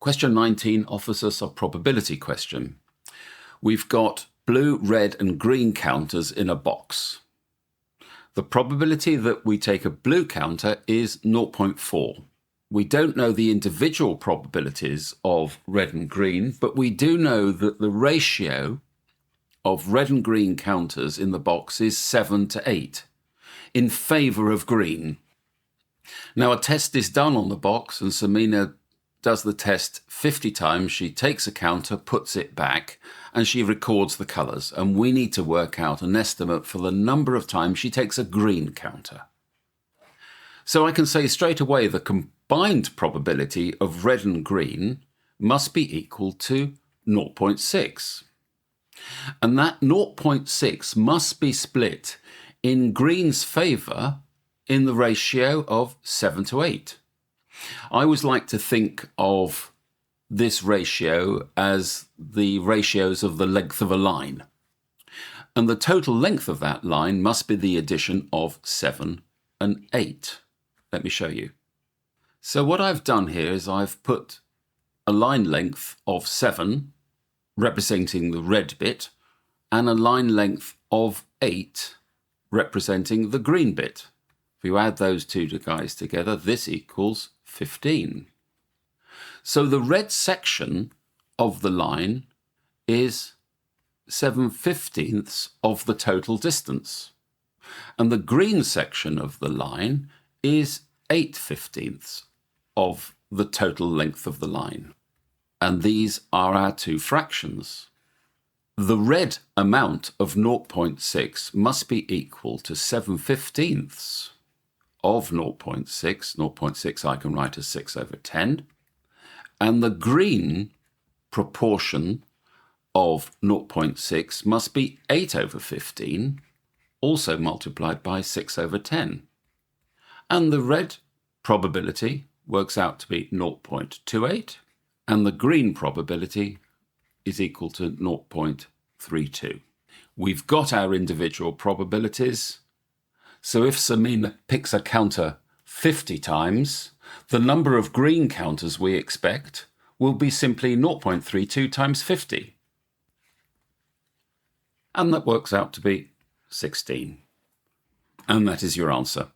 Question 19 offers us a probability question. We've got blue, red and green counters in a box. The probability that we take a blue counter is 0.4. We don't know the individual probabilities of red and green, but we do know that the ratio of red and green counters in the box is 7 to 8 in favour of green. Now a test is done on the box and Samina does the test 50 times. She takes a counter, puts it back, and she records the colours. And we need to work out an estimate for the number of times she takes a green counter. So I can say straight away the combined probability of red and green must be equal to 0.6. And that 0.6 must be split in green's favour in the ratio of 7 to 8. I always like to think of this ratio as the ratios of the length of a line. And the total length of that line must be the addition of 7 and 8. Let me show you. So what I've done here is I've put a line length of 7, representing the red bit, and a line length of 8, representing the green bit. If you add those two guys together, this equals 15. So the red section of the line is 7/15 of the total distance. And the green section of the line is 8/15 of the total length of the line. And these are our two fractions. The red amount of 0.6 must be equal to 7/15 of 0.6. 0.6 I can write as 6 over 10. And the green proportion of 0.6 must be 8 over 15, also multiplied by 6 over 10. And the red probability works out to be 0.28, and the green probability is equal to 0.32. We've got our individual probabilities. So if Samina picks a counter 50 times, the number of green counters we expect will be simply 0.32 times 50. And that works out to be 16. And that is your answer.